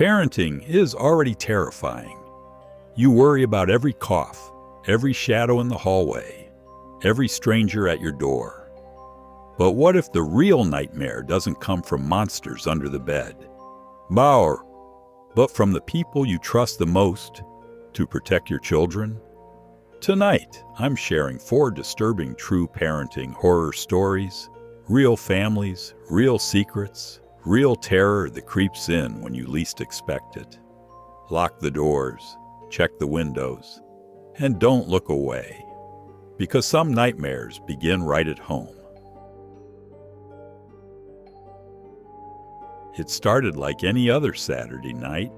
Parenting is already terrifying. You worry about every cough, every shadow in the hallway, every stranger at your door. But what if the real nightmare doesn't come from monsters under the bed? But from the people you trust the most to protect your children? Tonight, I'm sharing 4 disturbing true parenting horror stories, real families, real secrets, real terror that creeps in when you least expect it. Lock the doors, check the windows, and don't look away, because some nightmares begin right at home. It started like any other Saturday night,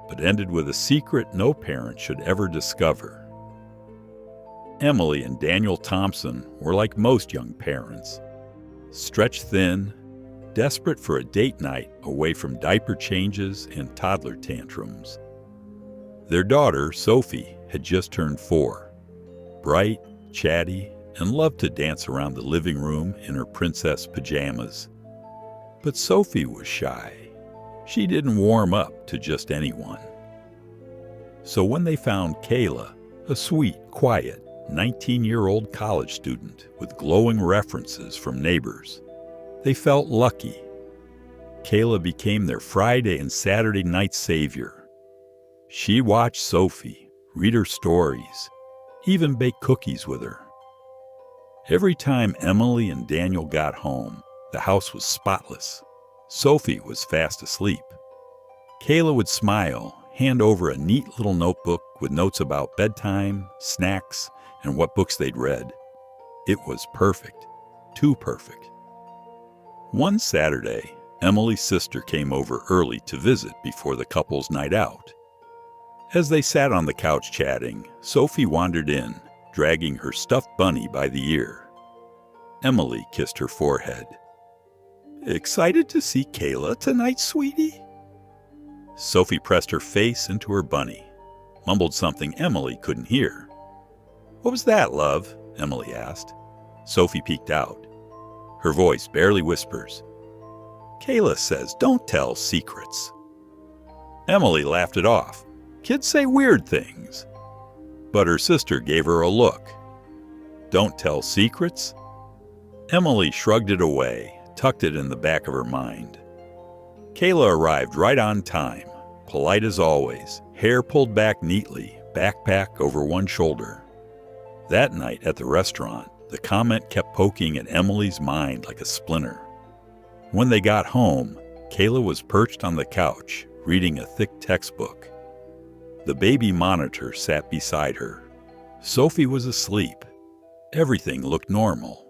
but ended with a secret no parent should ever discover. Emily and Daniel Thompson were like most young parents, stretched thin, desperate for a date night away from diaper changes and toddler tantrums. Their daughter, Sophie, had just turned 4, bright, chatty, and loved to dance around the living room in her princess pajamas. But Sophie was shy. She didn't warm up to just anyone. So when they found Kayla, a sweet, quiet, 19-year-old college student with glowing references from neighbors, they felt lucky. Kayla became their Friday and Saturday night savior. She watched Sophie, read her stories, even bake cookies with her. Every time Emily and Daniel got home, the house was spotless. Sophie was fast asleep. Kayla would smile, hand over a neat little notebook with notes about bedtime, snacks, and what books they'd read. It was perfect. Too perfect. One Saturday, Emily's sister came over early to visit before the couple's night out. As they sat on the couch chatting, Sophie wandered in, dragging her stuffed bunny by the ear. Emily kissed her forehead. "Excited to see Kayla tonight, sweetie?" Sophie pressed her face into her bunny, mumbled something Emily couldn't hear. "What was that, love?" Emily asked. Sophie peeked out. Her voice barely whispers. "Kayla says don't tell secrets." Emily laughed it off. Kids say weird things. But her sister gave her a look. "Don't tell secrets?" Emily shrugged it away, tucked it in the back of her mind. Kayla arrived right on time, polite as always, hair pulled back neatly, backpack over one shoulder. That night at the restaurant, the comment kept poking at Emily's mind like a splinter. When they got home, Kayla was perched on the couch, reading a thick textbook. The baby monitor sat beside her. Sophie was asleep. Everything looked normal.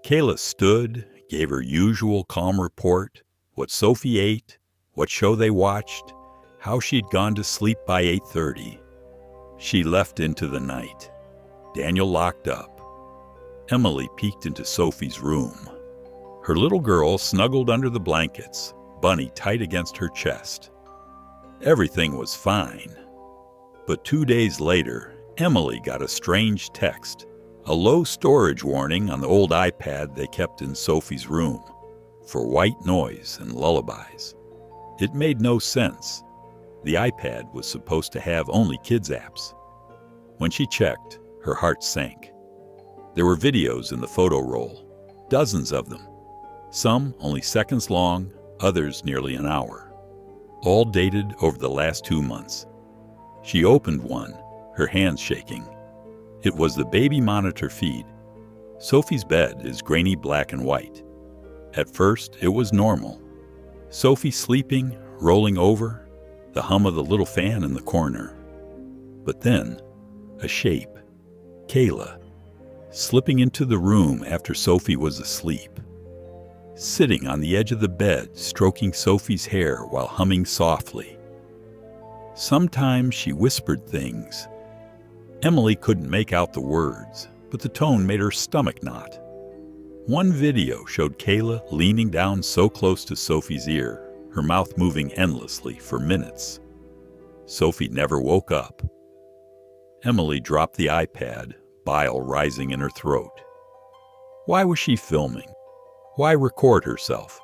Kayla stood, gave her usual calm report, what Sophie ate, what show they watched, how she'd gone to sleep by 8:30. She left into the night. Daniel locked up. Emily peeked into Sophie's room. Her little girl snuggled under the blankets, bunny tight against her chest. Everything was fine. But 2 days later, Emily got a strange text, a low storage warning on the old iPad they kept in Sophie's room, for white noise and lullabies. It made no sense. The iPad was supposed to have only kids' apps. When she checked, her heart sank. There were videos in the photo roll, dozens of them. Some only seconds long, others nearly an hour. All dated over the last 2 months. She opened one, her hands shaking. It was the baby monitor feed. Sophie's bed is grainy black and white. At first, it was normal. Sophie sleeping, rolling over, the hum of the little fan in the corner. But then, a shape. Kayla, slipping into the room after Sophie was asleep. Sitting on the edge of the bed, stroking Sophie's hair while humming softly. Sometimes she whispered things. Emily couldn't make out the words, but the tone made her stomach knot. One video showed Kayla leaning down so close to Sophie's ear, her mouth moving endlessly for minutes. Sophie never woke up. Emily dropped the iPad, bile rising in her throat. Why was she filming? Why record herself?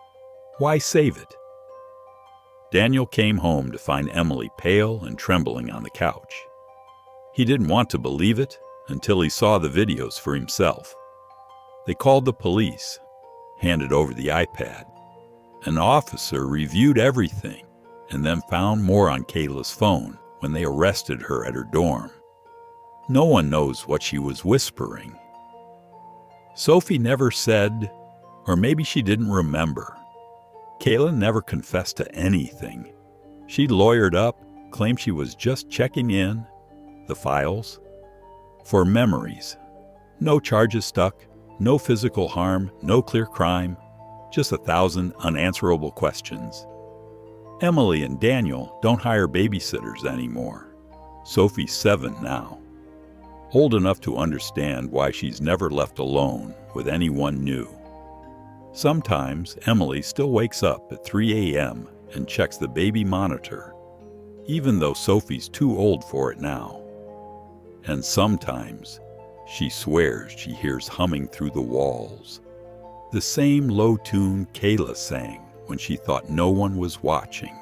Why save it? Daniel came home to find Emily pale and trembling on the couch. He didn't want to believe it until he saw the videos for himself. They called the police, handed over the iPad. An officer reviewed everything and then found more on Kayla's phone when they arrested her at her dorm. No one knows what she was whispering. Sophie never said, or maybe she didn't remember. Kayla never confessed to anything. She lawyered up, claimed she was just checking in, the files, for memories. No charges stuck, no physical harm, no clear crime, just 1,000 unanswerable questions. Emily and Daniel don't hire babysitters anymore. Sophie's 7 now, old enough to understand why she's never left alone with anyone new. Sometimes Emily still wakes up at 3 a.m. and checks the baby monitor, even though Sophie's too old for it now. And sometimes she swears she hears humming through the walls, the same low tune Kayla sang when she thought no one was watching.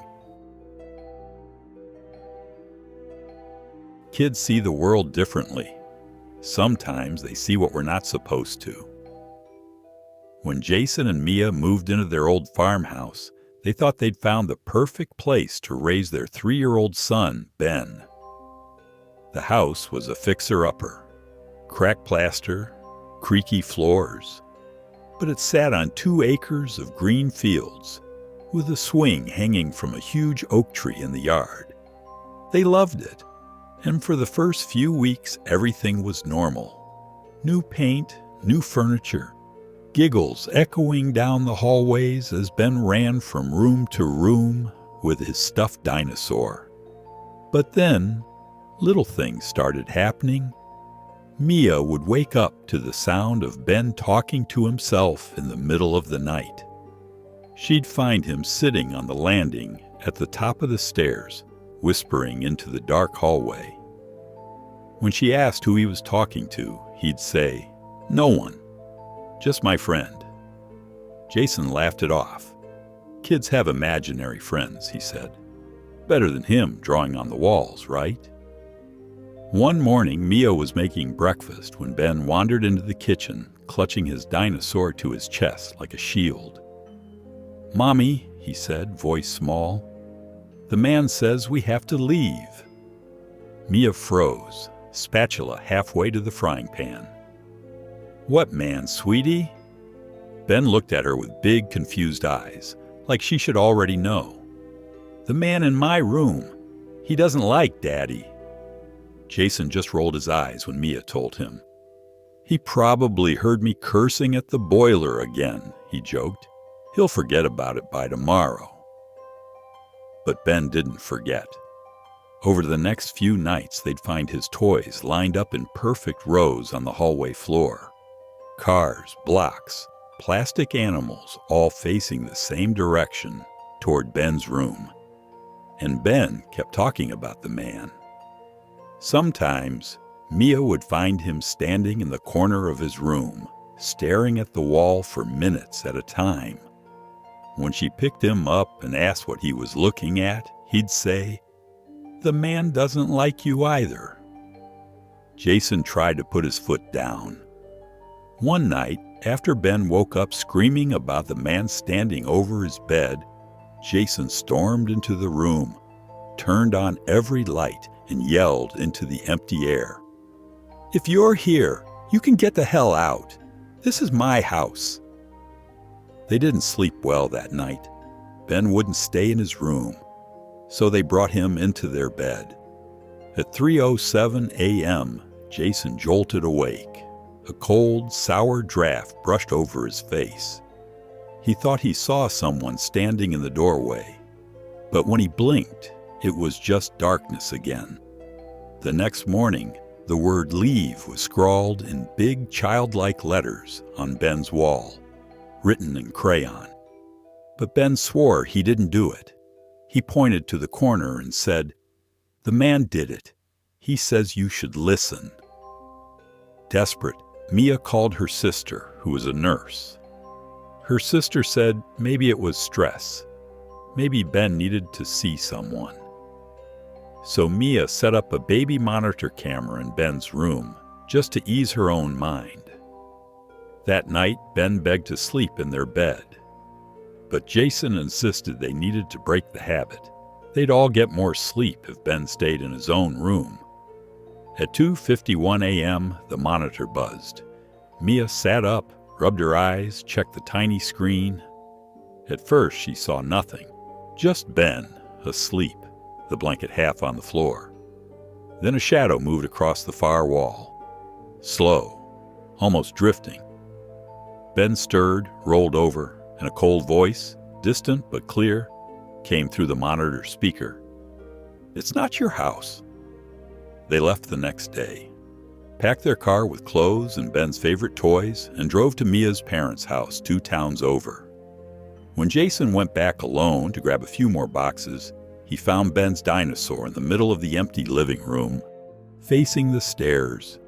Kids see the world differently. Sometimes they see what we're not supposed to. When Jason and Mia moved into their old farmhouse, they thought they'd found the perfect place to raise their 3-year-old son, Ben. The house was a fixer-upper. Cracked plaster, creaky floors. But it sat on 2 acres of green fields, with a swing hanging from a huge oak tree in the yard. They loved it, and for the first few weeks everything was normal. New paint, new furniture, giggles echoing down the hallways as Ben ran from room to room with his stuffed dinosaur. But then, little things started happening. Mia would wake up to the sound of Ben talking to himself in the middle of the night. She'd find him sitting on the landing at the top of the stairs, whispering into the dark hallway. When she asked who he was talking to, he'd say, "No one, just my friend." Jason laughed it off. "Kids have imaginary friends," he said. "Better than him drawing on the walls, right?" One morning, Mia was making breakfast when Ben wandered into the kitchen, clutching his dinosaur to his chest like a shield. "Mommy," he said, voice small, "the man says we have to leave." Mia froze, spatula halfway to the frying pan. "What man, sweetie?" Ben looked at her with big, confused eyes, like she should already know. "The man in my room. He doesn't like Daddy." Jason just rolled his eyes when Mia told him. "He probably heard me cursing at the boiler again," he joked. "He'll forget about it by tomorrow." But Ben didn't forget. Over the next few nights, they'd find his toys lined up in perfect rows on the hallway floor. Cars, blocks, plastic animals, all facing the same direction, toward Ben's room. And Ben kept talking about the man. Sometimes, Mia would find him standing in the corner of his room, staring at the wall for minutes at a time. When she picked him up and asked what he was looking at, he'd say, "The man doesn't like you either." Jason tried to put his foot down. One night, after Ben woke up screaming about the man standing over his bed, Jason stormed into the room, turned on every light, and yelled into the empty air, "If you're here, you can get the hell out. This is my house." They didn't sleep well that night. Ben wouldn't stay in his room, so they brought him into their bed. At 3:07 a.m., Jason jolted awake. A cold, sour draft brushed over his face. He thought he saw someone standing in the doorway, but when he blinked, it was just darkness again. The next morning, the word "leave" was scrawled in big childlike letters on Ben's wall, written in crayon. But Ben swore he didn't do it. He pointed to the corner and said, "The man did it. He says you should listen." Desperate, Mia called her sister, who was a nurse. Her sister said maybe it was stress. Maybe Ben needed to see someone. So Mia set up a baby monitor camera in Ben's room just to ease her own mind. That night, Ben begged to sleep in their bed. But Jason insisted they needed to break the habit. They'd all get more sleep if Ben stayed in his own room. At 2:51 a.m., the monitor buzzed. Mia sat up, rubbed her eyes, checked the tiny screen. At first, she saw nothing. Just Ben, asleep, the blanket half on the floor. Then a shadow moved across the far wall. Slow, almost drifting. Ben stirred, rolled over, and a cold voice, distant but clear, came through the monitor speaker. "It's not your house." They left the next day, packed their car with clothes and Ben's favorite toys, and drove to Mia's parents' house 2 towns over. When Jason went back alone to grab a few more boxes, he found Ben's dinosaur in the middle of the empty living room, facing the stairs,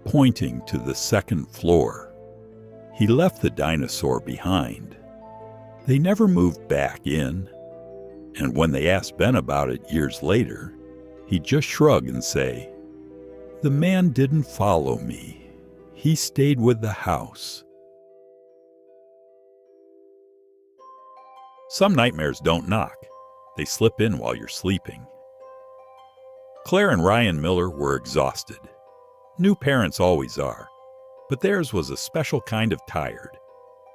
pointing to the second floor. He left the dinosaur behind. They never moved back in, and when they asked Ben about it years later, he'd just shrug and say, "The man didn't follow me. He stayed with the house." Some nightmares don't knock. They slip in while you're sleeping. Claire and Ryan Miller were exhausted. New parents always are, but theirs was a special kind of tired,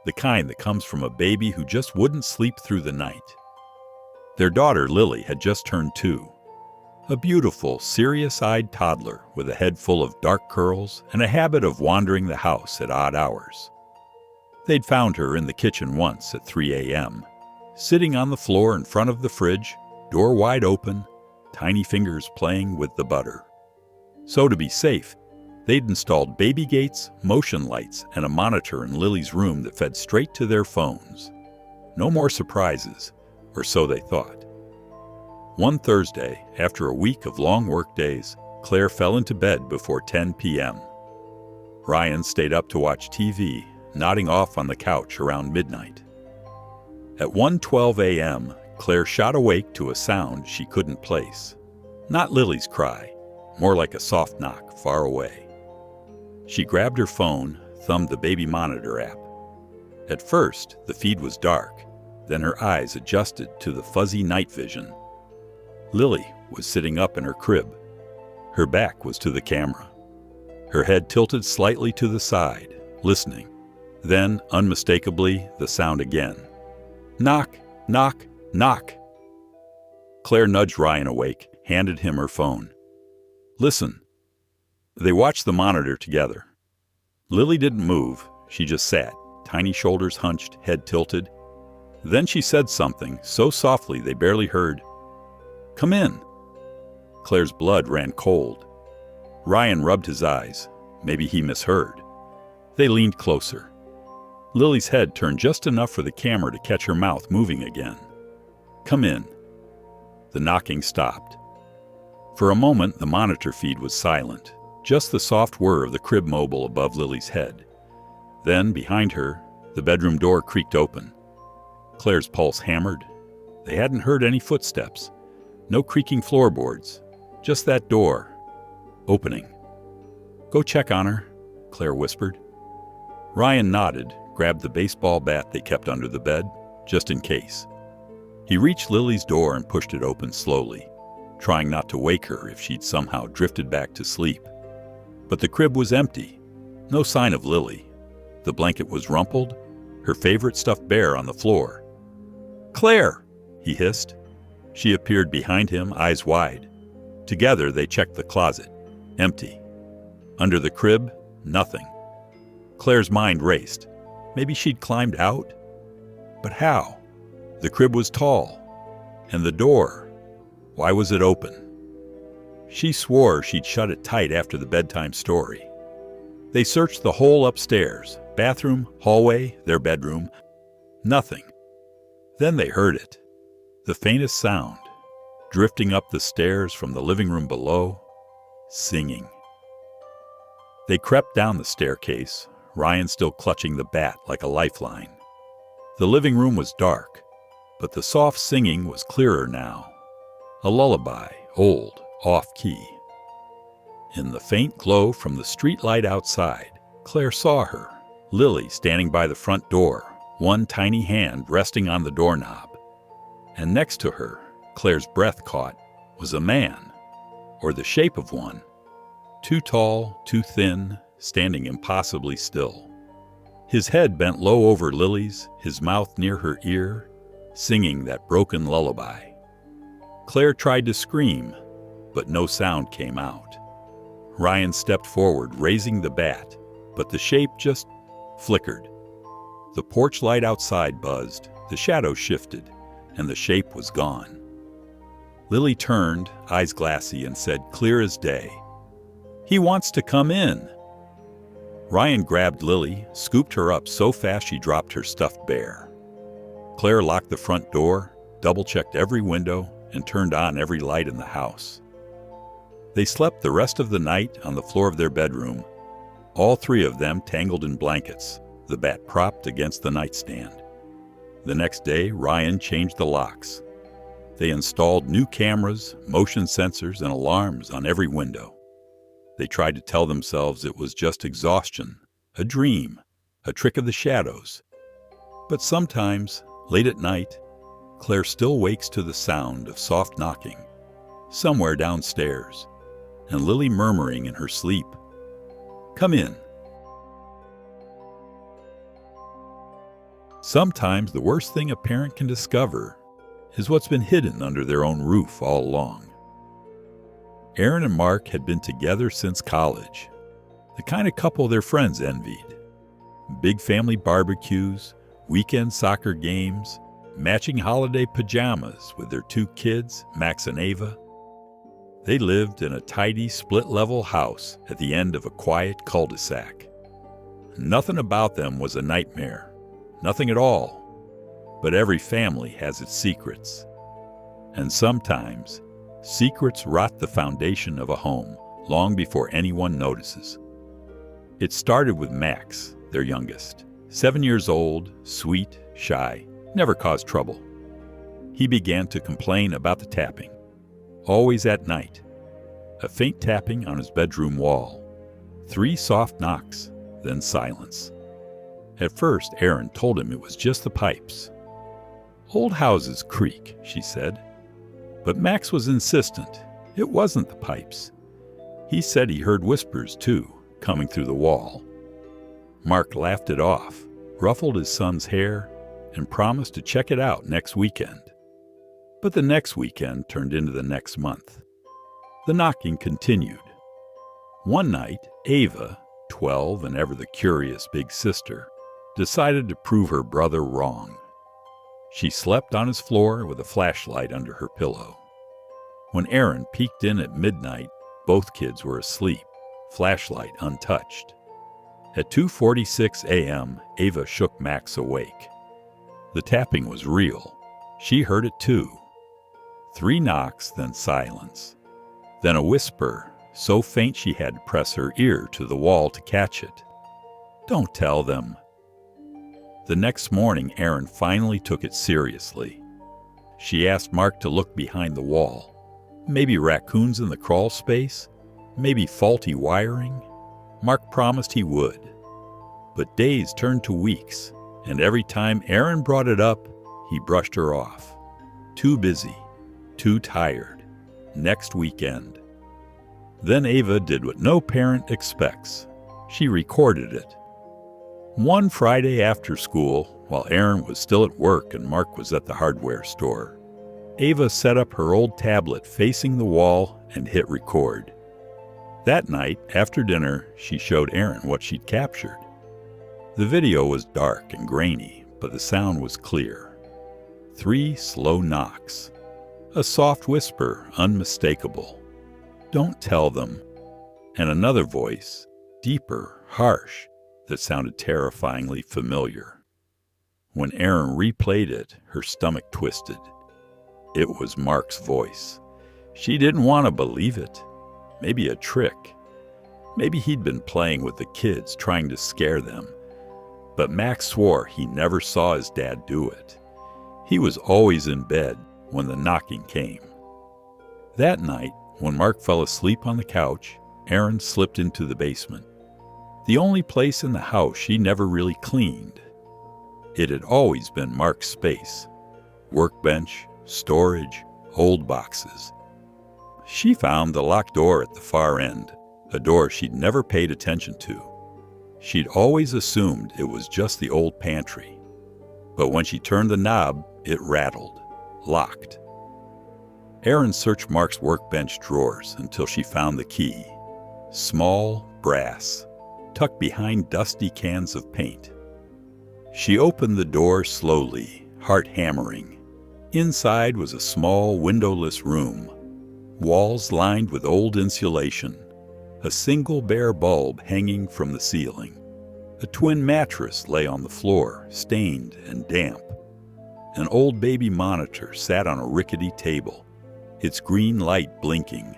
the kind that comes from a baby who just wouldn't sleep through the night. Their daughter Lily had just turned 2, a beautiful, serious-eyed toddler with a head full of dark curls and a habit of wandering the house at odd hours. They'd found her in the kitchen once at 3 a.m., sitting on the floor in front of the fridge, door wide open, tiny fingers playing with the butter. So to be safe, they'd installed baby gates, motion lights, and a monitor in Lily's room that fed straight to their phones. No more surprises, or so they thought. One Thursday, after a week of long work days, Claire fell into bed before 10 p.m. Ryan stayed up to watch TV, nodding off on the couch around midnight. At 1:12 a.m., Claire shot awake to a sound she couldn't place. Not Lily's cry, more like a soft knock far away. She grabbed her phone, thumbed the baby monitor app. At first, the feed was dark, then her eyes adjusted to the fuzzy night vision. Lily was sitting up in her crib. Her back was to the camera. Her head tilted slightly to the side, listening. Then, unmistakably, the sound again. Knock, knock, knock. Claire nudged Ryan awake, handed him her phone. "Listen." They watched the monitor together. Lily didn't move. She just sat, tiny shoulders hunched, head tilted. Then she said something, so softly they barely heard. "Come in." Claire's blood ran cold. Ryan rubbed his eyes. Maybe he misheard. They leaned closer. Lily's head turned just enough for the camera to catch her mouth moving again. "Come in." The knocking stopped. For a moment, the monitor feed was silent, just the soft whir of the crib mobile above Lily's head. Then, behind her, the bedroom door creaked open. Claire's pulse hammered. They hadn't heard any footsteps. No creaking floorboards. Just that door. Opening. "Go check on her," Claire whispered. Ryan nodded, grabbed the baseball bat they kept under the bed, just in case. He reached Lily's door and pushed it open slowly, trying not to wake her if she'd somehow drifted back to sleep. But the crib was empty. No sign of Lily. The blanket was rumpled, her favorite stuffed bear on the floor. "Claire!" he hissed. She appeared behind him, eyes wide. Together they checked the closet. Empty. Under the crib, nothing. Claire's mind raced. Maybe she'd climbed out? But how? The crib was tall. And the door, why was it open? She swore she'd shut it tight after the bedtime story. They searched the whole upstairs, bathroom, hallway, their bedroom. Nothing. Then they heard it. The faintest sound, drifting up the stairs from the living room below, singing. They crept down the staircase, Ryan still clutching the bat like a lifeline. The living room was dark. But the soft singing was clearer now. A lullaby, old, off-key. In the faint glow from the streetlight outside, Claire saw her, Lily standing by the front door, one tiny hand resting on the doorknob. And next to her, Claire's breath caught, was a man, or the shape of one. Too tall, too thin, standing impossibly still. His head bent low over Lily's, his mouth near her ear, singing that broken lullaby. Claire tried to scream, but no sound came out. Ryan stepped forward, raising the bat, but the shape just flickered. The porch light outside buzzed, the shadow shifted, and the shape was gone. Lily turned, eyes glassy, and said, clear as day, "He wants to come in." Ryan grabbed Lily, scooped her up so fast she dropped her stuffed bear. Claire locked the front door, double-checked every window, and turned on every light in the house. They slept the rest of the night on the floor of their bedroom, all three of them tangled in blankets, the bat propped against the nightstand. The next day, Ryan changed the locks. They installed new cameras, motion sensors, and alarms on every window. They tried to tell themselves it was just exhaustion, a dream, a trick of the shadows. But sometimes, late at night, Claire still wakes to the sound of soft knocking, somewhere downstairs, and Lily murmuring in her sleep, "Come in." Sometimes the worst thing a parent can discover is what's been hidden under their own roof all along. Aaron and Mark had been together since college, the kind of couple their friends envied. Big family barbecues, weekend soccer games, matching holiday pajamas with their two kids, Max and Ava. They lived in a tidy split-level house at the end of a quiet cul-de-sac. Nothing about them was a nightmare, nothing at all. But every family has its secrets. And sometimes, secrets rot the foundation of a home long before anyone notices. It started with Max, their youngest, 7 years old, sweet, shy, never caused trouble. He began to complain about the tapping, always at night. A faint tapping on his bedroom wall, 3 soft knocks, then silence. At first, Aaron told him it was just the pipes. "Old houses creak," she said. But Max was insistent. It wasn't the pipes. He said he heard whispers, too, coming through the wall. Mark laughed it off, ruffled his son's hair, and promised to check it out next weekend. But the next weekend turned into the next month. The knocking continued. One night, Ava, 12 and ever the curious big sister, decided to prove her brother wrong. She slept on his floor with a flashlight under her pillow. When Aaron peeked in at midnight, both kids were asleep, flashlight untouched. At 2:46 a.m., Ava shook Max awake. The tapping was real. She heard it too. 3 knocks, then silence. Then a whisper, so faint she had to press her ear to the wall to catch it. "Don't tell them." The next morning, Aaron finally took it seriously. She asked Mark to look behind the wall. Maybe raccoons in the crawl space? Maybe faulty wiring? Mark promised he would. But days turned to weeks, and every time Aaron brought it up, he brushed her off. Too busy, too tired. Next weekend. Then Ava did what no parent expects. She recorded it. One Friday after school, while Aaron was still at work and Mark was at the hardware store, Ava set up her old tablet facing the wall and hit record. That night, after dinner, she showed Aaron what she'd captured. The video was dark and grainy, but the sound was clear. 3 slow knocks. A soft whisper, unmistakable. "Don't tell them." And another voice, deeper, harsh, that sounded terrifyingly familiar. When Aaron replayed it, her stomach twisted. It was Mark's voice. She didn't want to believe it. Maybe a trick. Maybe he'd been playing with the kids, trying to scare them. But Max swore he never saw his dad do it. He was always in bed when the knocking came. That night, when Mark fell asleep on the couch, Erin slipped into the basement, the only place in the house she never really cleaned. It had always been Mark's space: workbench, storage, old boxes. She found the locked door at the far end, a door she'd never paid attention to. She'd always assumed it was just the old pantry. But when she turned the knob, it rattled, locked. Erin searched Mark's workbench drawers until she found the key. Small, brass, tucked behind dusty cans of paint. She opened the door slowly, heart hammering. Inside was a small, windowless room, walls lined with old insulation, a single bare bulb hanging from the ceiling. A twin mattress lay on the floor, stained and damp. An old baby monitor sat on a rickety table, its green light blinking.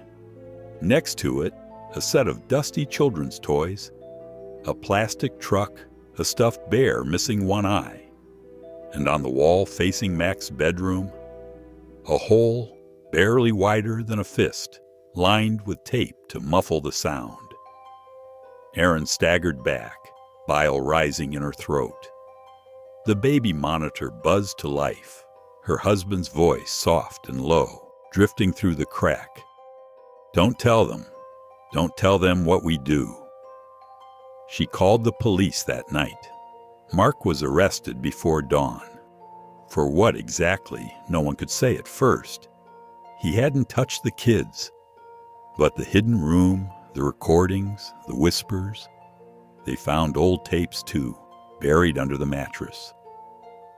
Next to it, a set of dusty children's toys, a plastic truck, a stuffed bear missing one eye. And on the wall facing Mac's bedroom, a hole barely wider than a fist, lined with tape to muffle the sound. Erin staggered back, bile rising in her throat. The baby monitor buzzed to life, her husband's voice soft and low, drifting through the crack. "Don't tell them. Don't tell them what we do." She called the police that night. Mark was arrested before dawn. For what exactly, no one could say at first. He hadn't touched the kids, but the hidden room, the recordings, the whispers. They found old tapes too, buried under the mattress.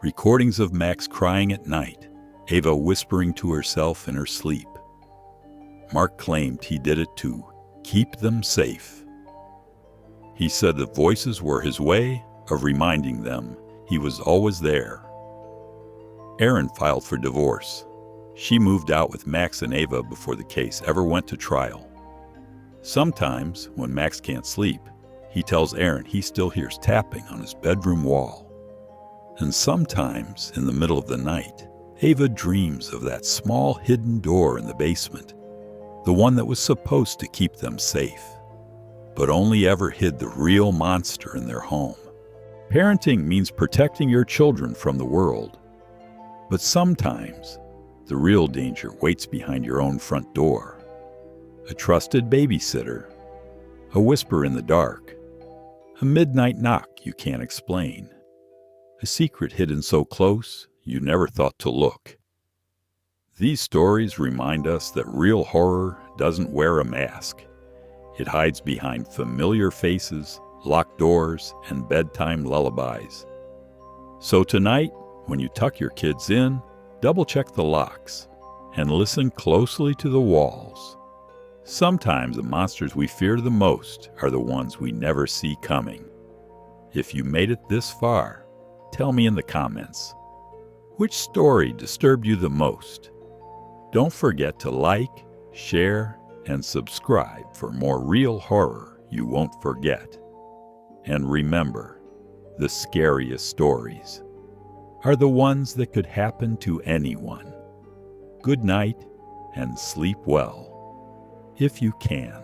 Recordings of Max crying at night, Ava whispering to herself in her sleep. Mark claimed he did it to keep them safe. He said the voices were his way of reminding them he was always there. Erin filed for divorce. She moved out with Max and Ava before the case ever went to trial. Sometimes, when Max can't sleep, he tells Erin he still hears tapping on his bedroom wall. And sometimes, in the middle of the night, Ava dreams of that small hidden door in the basement, the one that was supposed to keep them safe, but only ever hid the real monster in their home. Parenting means protecting your children from the world, but sometimes the real danger waits behind your own front door. A trusted babysitter, a whisper in the dark, a midnight knock you can't explain, a secret hidden so close you never thought to look. These stories remind us that real horror doesn't wear a mask. It hides behind familiar faces, locked doors, and bedtime lullabies. So tonight, when you tuck your kids in, double-check the locks and listen closely to the walls. Sometimes the monsters we fear the most are the ones we never see coming. If you made it this far, tell me in the comments. Which story disturbed you the most? Don't forget to like, share, and subscribe for more real horror you won't forget. And remember, the scariest stories are the ones that could happen to anyone. Good night and sleep well, if you can.